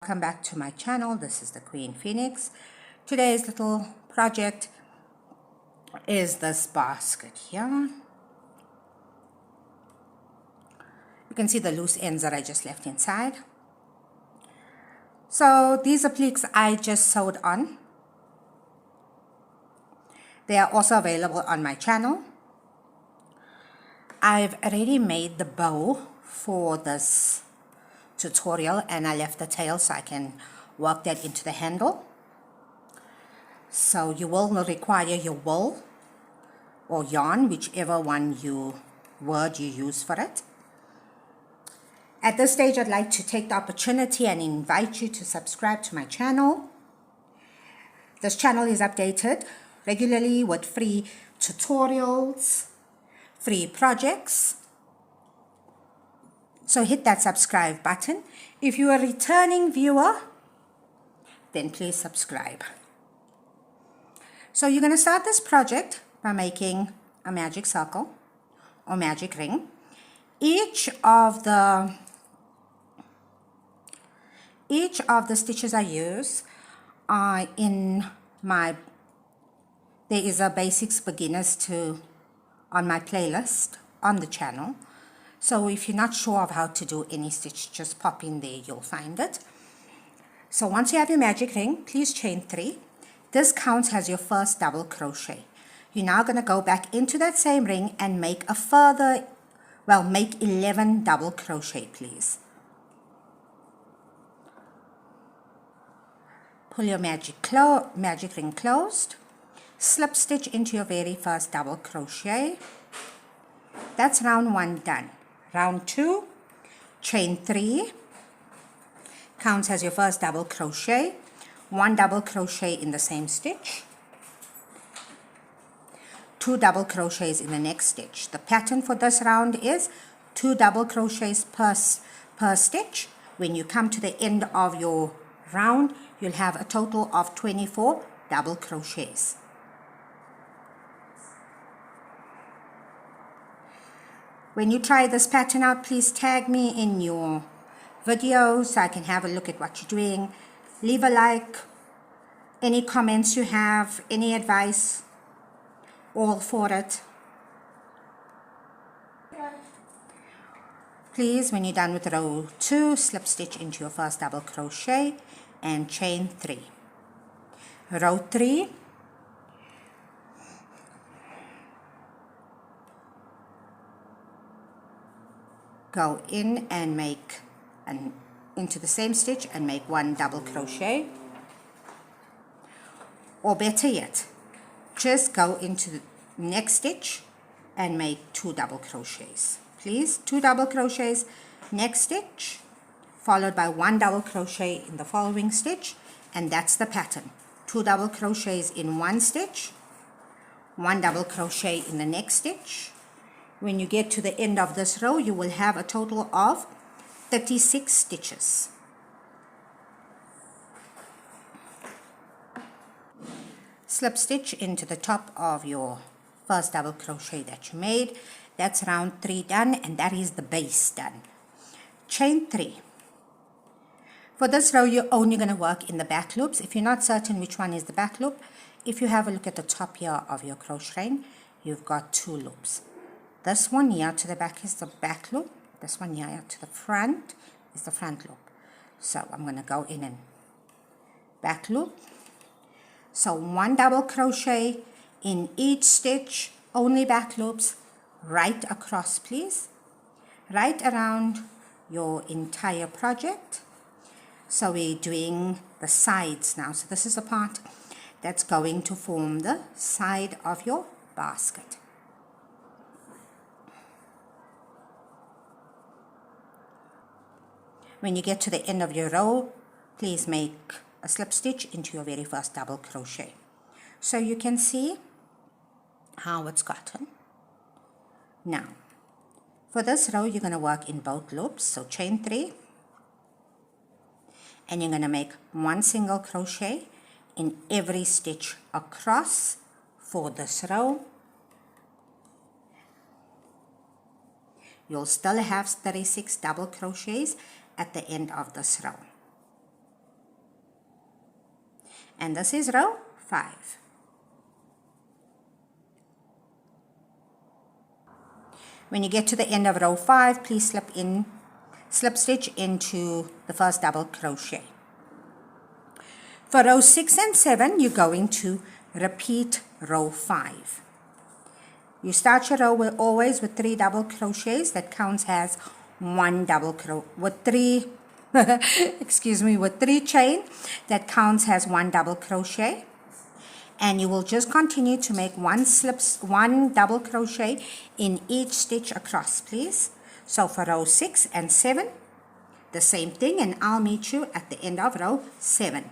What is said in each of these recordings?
Welcome back to my channel. This is the Queen Phoenix. Today's little project is this basket here. You can see the loose ends that I just left inside. So these appliques I just sewed on. They are also available on my channel. I've already made the bow for this tutorial and I left the tail so I can work that into the handle. So you will require your wool or yarn, whichever word you use for it. At this stage, I'd like to take the opportunity and invite you to subscribe to my channel. This channel is updated regularly with free tutorials, free projects. So hit that subscribe button. If you're a returning viewer, then please subscribe. So you're going to start this project by making a magic circle or magic ring. Each of the stitches I use are there is a basics beginners on my playlist on the channel. So if you're not sure of how to do any stitch, just pop in there, you'll find it. So once you have your magic ring, please chain 3. This counts as your first double crochet. You're now going to go back into that same ring and make make 11 double crochet, please. Pull your magic ring closed. Slip stitch into your very first double crochet. That's round 1 done. Round 2, chain 3, counts as your first double crochet, 1 double crochet in the same stitch, 2 double crochets in the next stitch. The pattern for this round is 2 double crochets per stitch. When you come to the end of your round, you'll have a total of 24 double crochets. When you try this pattern out, please tag me in your video so I can have a look at what you're doing. Leave a like, any comments you have, any advice, all for it. Please, when you're done with row 2, slip stitch into your first double crochet and chain 3. Row 3, go in and make into the same stitch and make 1 double crochet, or better yet, just go into the next stitch and make 2 double crochets. Please, 2 double crochets, next stitch, followed by 1 double crochet in the following stitch, and that's the pattern. 2 double crochets in one stitch, 1 double crochet in the next stitch. When you get to the end of this row, you will have a total of 36 stitches. Slip stitch into the top of your first double crochet that you made. That's round 3 done, and that is the base done. Chain 3. For this row, you're only going to work in the back loops. If you're not certain which one is the back loop, if you have a look at the top here of your crochet ring, you've got 2 loops. This one here to the back is the back loop. This one here to the front is the front loop. So I'm going to go in and back loop. So 1 double crochet in each stitch, only back loops, right across please, right around your entire project. So we're doing the sides now. So this is the part that's going to form the side of your basket. When you get to the end of your row, please make a slip stitch into your very first double crochet. So you can see how it's gotten. Now, for this row, you're going to work in both loops. So chain 3, and you're going to make 1 single crochet in every stitch across for this row. You'll still have 36 double crochets at the end of this row. And this is row 5. When you get to the end of row 5, please slip stitch into the first double crochet. For row 6 and 7, you're going to repeat row 5. You start your row always with 3 double crochets. That counts as 1 double crochet with 3 with 3 chain. That counts as 1 double crochet. And you will just continue to make 1 double crochet in each stitch across, please. So for row 6 and 7, the same thing, and I'll meet you at the end of row 7.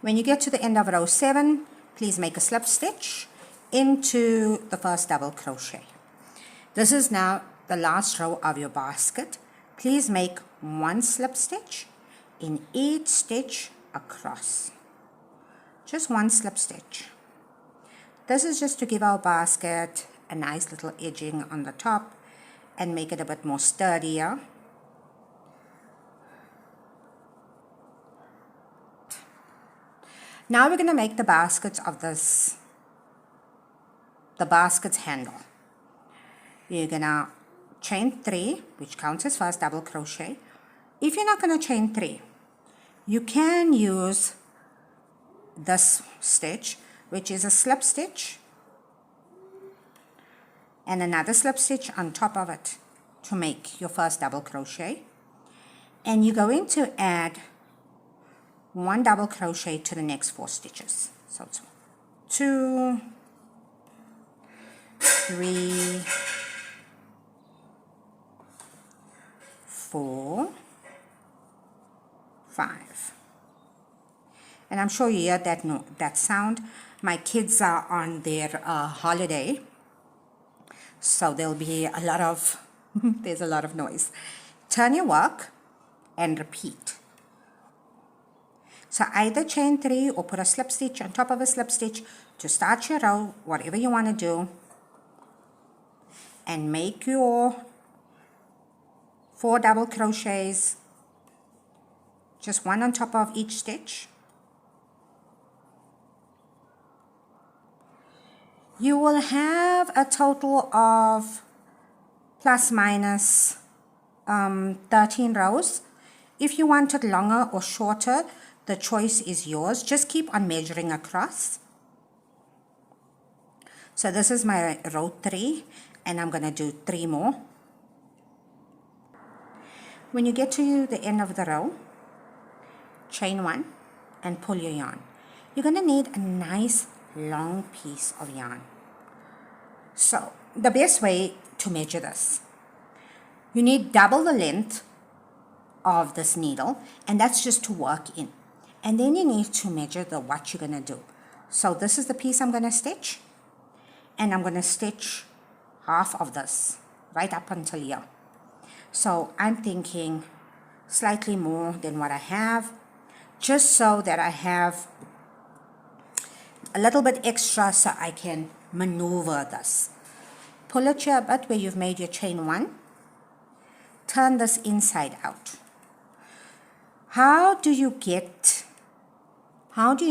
When you get to the end of row 7, please make a slip stitch into the first double crochet. This is now the last row of your basket. Please make 1 slip stitch in each stitch across. Just 1 slip stitch. This is just to give our basket a nice little edging on the top and make it a bit more sturdier. Now we're going to make the baskets of this, the basket's handle. You're going to chain 3, which counts as first double crochet. If you're not going to chain 3, you can use this stitch, which is a slip stitch, and another slip stitch on top of it to make your first double crochet. And you're going to add 1 double crochet to the next 4 stitches. So it's 2, 3, 4, 5. And I'm sure you hear that sound. My kids are on their holiday, so there'll be a lot of there's a lot of noise. Turn your work and repeat. So either chain 3 or put a slip stitch on top of a slip stitch to start your row, whatever you want to do, and make your 4 double crochets, just 1 on top of each stitch. You will have a total of plus minus 13 rows. If you want it longer or shorter, the choice is yours. Just keep on measuring across. So this is my row 3, and I'm going to do 3 more. When you get to the end of the row, chain 1 and pull your yarn. You're going to need a nice long piece of yarn. So the best way to measure this, you need double the length of this needle, and that's just to work in. And then you need to measure what you're going to do. So this is the piece I'm going to stitch, and I'm going to stitch half of this right up until here. So I'm thinking slightly more than what I have, just so that I have a little bit extra so I can maneuver this. Pull it here a bit where you've made your chain 1. Turn this inside out. How do you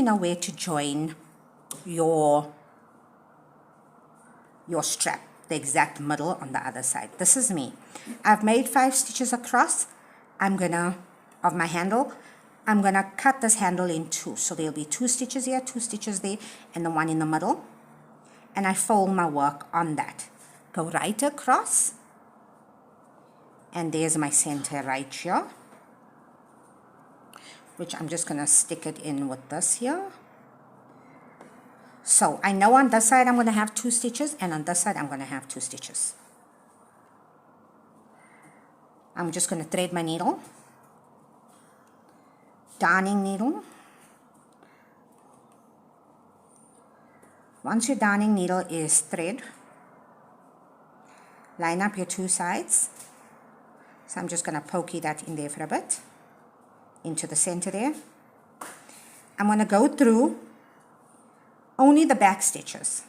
know where to join your strap, the exact middle on the other side? This is me. I've made 5 stitches across. Of my handle, I'm gonna cut this handle in 2. So there'll be 2 stitches here, 2 stitches there, and the 1 in the middle. And I fold my work on that. Go right across. And there's my center right here, which I'm just gonna stick it in with this here. So I know on this side I'm gonna have 2 stitches, and on this side I'm gonna have 2 stitches. I'm just gonna thread my needle. Darning needle. Once your darning needle is thread, line up your 2 sides. So I'm just going to pokey that in there for a bit, into the center there. I'm going to go through only the back stitches,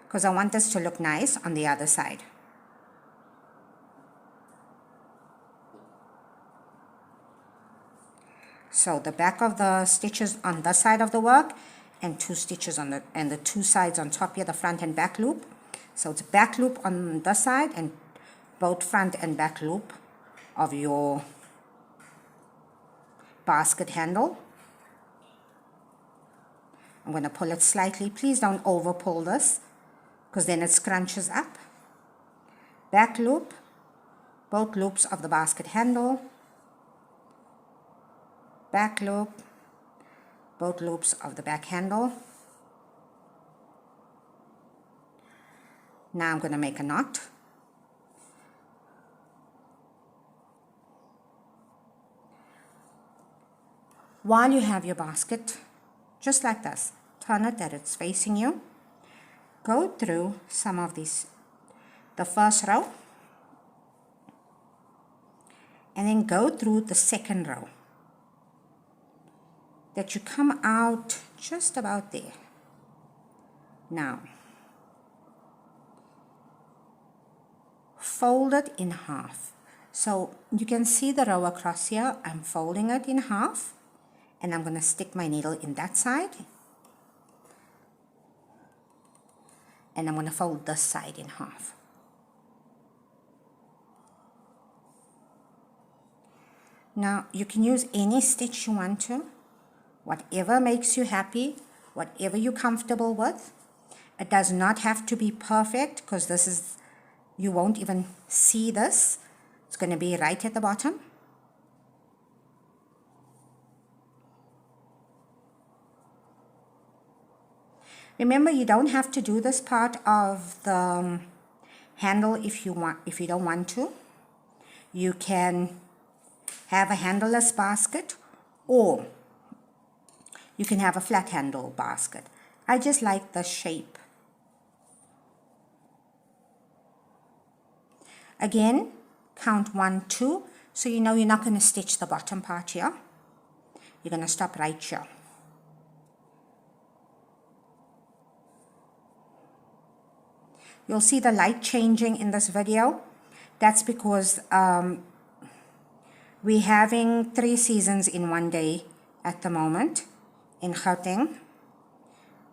because I want this to look nice on the other side. So the back of the stitches on the side of the work, and 2 stitches on the 2 sides on top here, the front and back loop. So it's back loop on the side and both front and back loop of your basket handle. I'm going to pull it slightly. Please don't over pull this, because then it scrunches up. Back loop, both loops of the basket handle. Back loop, both loops of the back handle. Now I'm going to make a knot. While you have your basket, just like this, turn it that it's facing you. Go through some of these, the first row, and then go through the second row, that you come out just about there. Now, fold it in half. So you can see the row across here. I'm folding it in half, and I'm going to stick my needle in that side, and I'm going to fold this side in half. Now you can use any stitch you want to, whatever makes you happy, whatever you're comfortable with. It does not have to be perfect, because this is, you won't even see this. It's going to be right at the bottom. Remember, you don't have to do this part of the handle if you don't want to. You can have a handleless basket, or you can have a flat handle basket. I just like the shape. Again, count 1, 2, so you know you're not going to stitch the bottom part here. You're going to stop right here. You'll see the light changing in this video. That's because we're having 3 seasons in one day at the moment in Gauteng,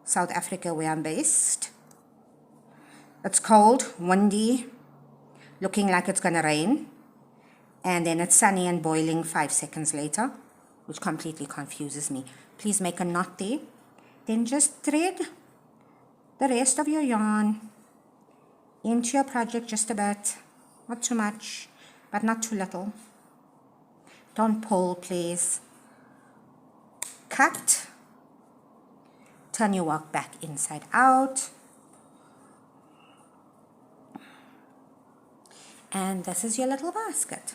South Africa, where I'm based. It's cold, windy, looking like it's going to rain, and then it's sunny and boiling 5 seconds later, which completely confuses me. Please make a knot there. Then just thread the rest of your yarn into your project just a bit, not too much, but not too little. Don't pull, please. Cut. Turn your work back inside out. And this is your little basket.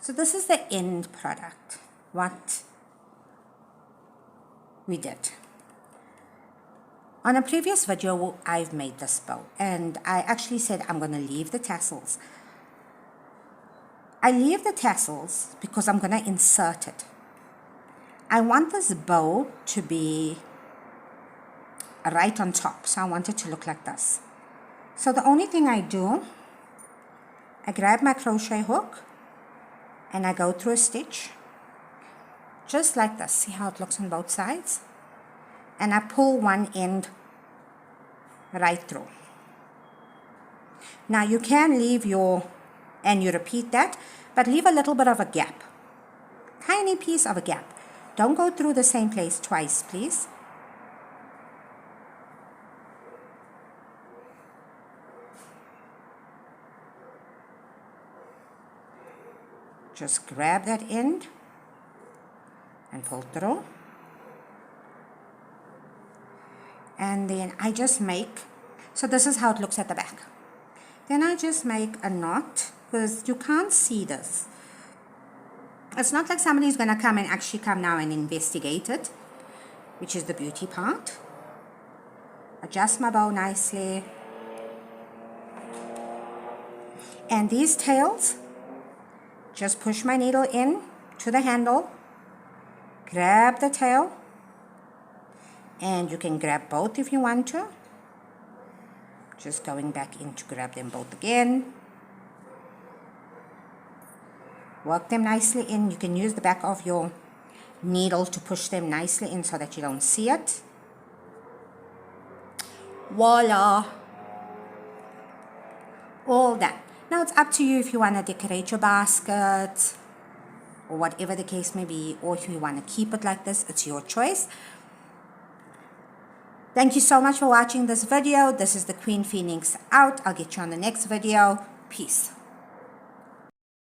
So this is the end product, what we did. On a previous video, I've made this bow, and I actually said I'm going to leave the tassels. I leave the tassels because I'm going to insert it. I want this bow to be right on top, so I want it to look like this. So the only thing I do, I grab my crochet hook, and I go through a stitch, just like this. See how it looks on both sides? And I pull one end right through. Now you can leave and you repeat that, but leave a little bit of a gap. Tiny piece of a gap. Don't go through the same place twice, please. Just grab that end and pull through. And then I just make, so this is how it looks at the back. Then I just make a knot, because you can't see this. It's not like somebody's going to come and actually come now and investigate it, which is the beauty part. Adjust my bow nicely. And these tails, just push my needle in to the handle, grab the tail, and you can grab both if you want to. Just going back in to grab them both again. Work them nicely in. You can use the back of your needle to push them nicely in so that you don't see it. Voila! All done. Now it's up to you if you want to decorate your basket or whatever the case may be, or if you want to keep it like this, it's your choice. Thank you so much for watching this video. This is the Queen Phoenix out. I'll get you on the next video. Peace.